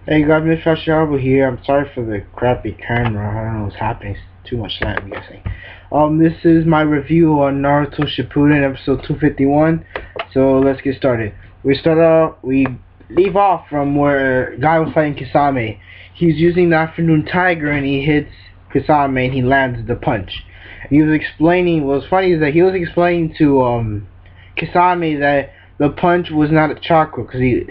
Hey guys, Mr. over here. I'm sorry for the crappy camera. I don't know what's happening. It's too much light, I'm guessing. This is my review on Naruto Shippuden episode 251. So let's get started. We leave off from where guy was fighting Kisame. He's using the afternoon tiger and he hits Kisame and he lands the punch. He was explaining. What's funny is that he was explaining to Kisame that the punch was not a chakra because the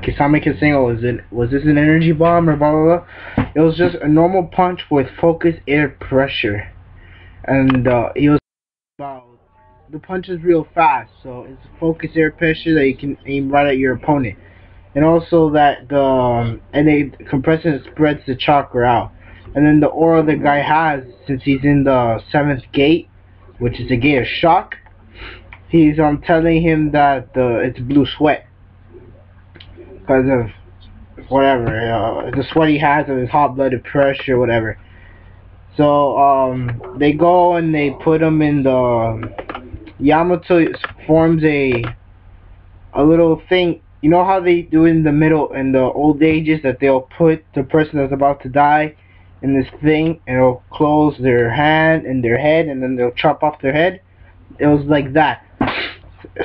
Kisame kept saying, "Oh, was this an energy bomb or blah blah blah?" It was just a normal punch with focused air pressure, and he was about the punch is real fast, so it's focused air pressure that you can aim right at your opponent, and also that the and they compress and spreads the chakra out, and then the aura the guy has since he's in the seventh gate, which is the gate of shock. He's telling him that it's blue sweat because of whatever the sweat he has of his hot blooded pressure, whatever. So they go and they put him in the Yamato forms a little thing. You know how they do in the middle in the old ages that they'll put the person that's about to die in this thing and it'll close their hand and their head and then they'll chop off their head. It was like that.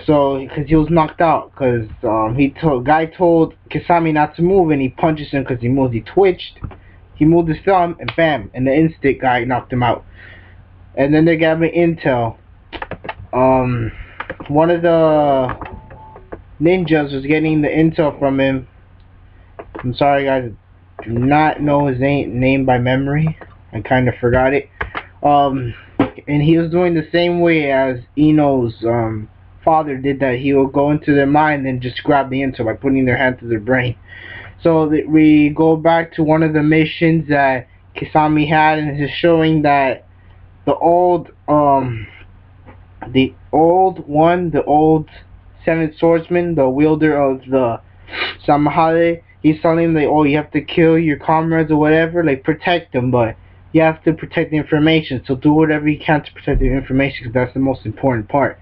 So, because he was knocked out, because guy told Kisame not to move, and he punches him because he moved. He twitched, he moved his thumb, and bam! And the instant guy knocked him out. And then they got me intel. One of the ninjas was getting the intel from him. I'm sorry, guys, I do not know his name by memory. I kind of forgot it. And he was doing the same way as Ino's father did, that he will go into their mind and just grab the intel by putting their hand to their brain. So that we go back to one of the missions that Kisame had, and it's showing that the old seventh swordsman, the wielder of the Samahale, he's telling him like, oh, you have to kill your comrades or whatever, like protect them, but you have to protect the information. So do whatever you can to protect the information, because that's the most important part.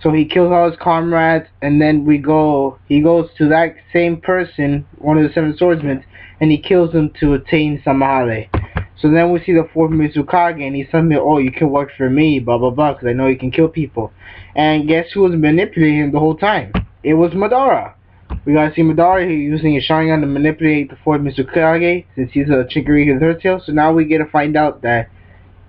So he kills all his comrades, and then he goes to that same person, one of the seven swordsmen, and he kills him to attain Samahale. So then we see the fourth Mizukage, and he's telling me, oh, you can work for me, blah blah blah, because I know you can kill people. And guess who was manipulating him the whole time? It was Madara. We gotta see Madara using his Sharingan to manipulate the fourth Mizukage, since he's a Jinchuriki third tail. So now we get to find out that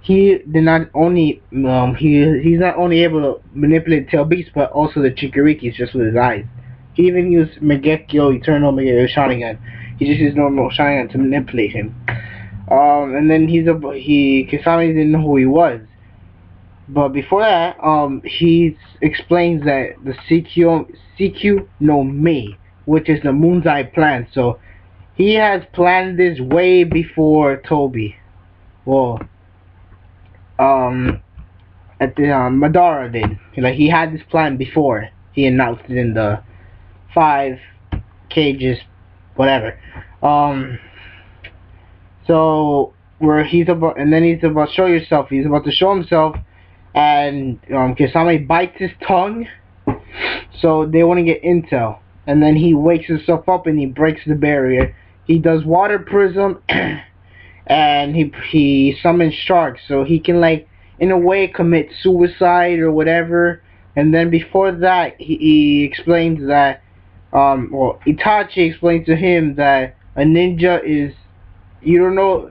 he did not only he's not only able to manipulate tail beasts, but also the Jinchurikis just with his eyes. He even used Megekyo Eternal Megekyo Sharingan. He just used normal Sharingan to manipulate him. And then Kisame didn't know who he was. But before that, he explains that the CQ no Me, which is the Moon's Eye plan. So he has planned this way before Toby. Well, at the Madara did. Like, he had this plan before he announced it in the 5 cages, whatever. So where he's about to show yourself. He's about to show himself, and Kisame bites his tongue, so they want to get intel. And then he wakes himself up and he breaks the barrier. He does water prism. And he summons sharks, so he can, like, in a way commit suicide or whatever. And then before that, he explains that Itachi explains to him that a ninja is you don't know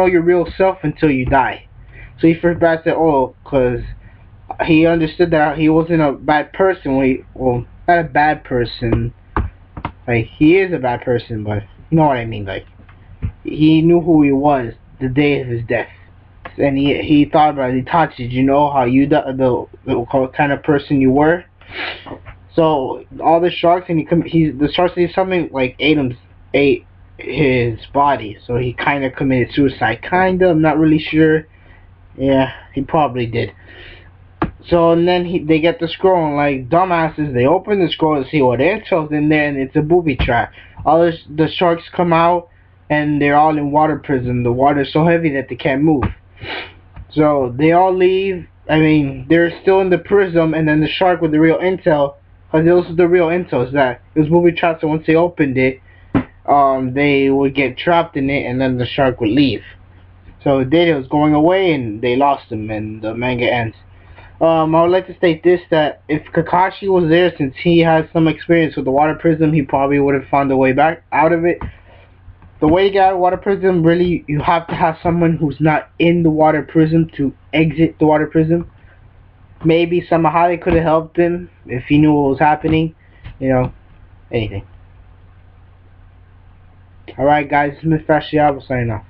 your real self until you die. So he first bats at because he understood that he wasn't a bad person not a bad person, like, he is a bad person, but you know what I mean, like, he knew who he was the day of his death, and he thought about Itachi. Did you know how you the kind of person you were? So all the sharks, and the sharks did something like ate his body. So he kind of committed suicide. I'm not really sure. Yeah, he probably did. So and then they get the scroll, and like dumbasses, they open the scroll to see what intel's in there, and it's a booby trap. All the sharks come out, and they're all in water prison. The water's so heavy that they can't move. So they all leave. I mean, they're still in the prism, and then the shark with the real intel, because those are the real intels, that it was booby trapped. So once they opened it, they would get trapped in it, and then the shark would leave. So it did. It was going away, and they lost him, and the manga ends. I would like to state this, that if Kakashi was there, since he has some experience with the water prism, he probably would have found a way back out of it. The way to get out of water prism, really, you have to have someone who's not in the water prism to exit the water prism. Maybe somehow they could have helped him if he knew what was happening. You know, anything. Alright guys, this is Mr. Fasciabo signing off.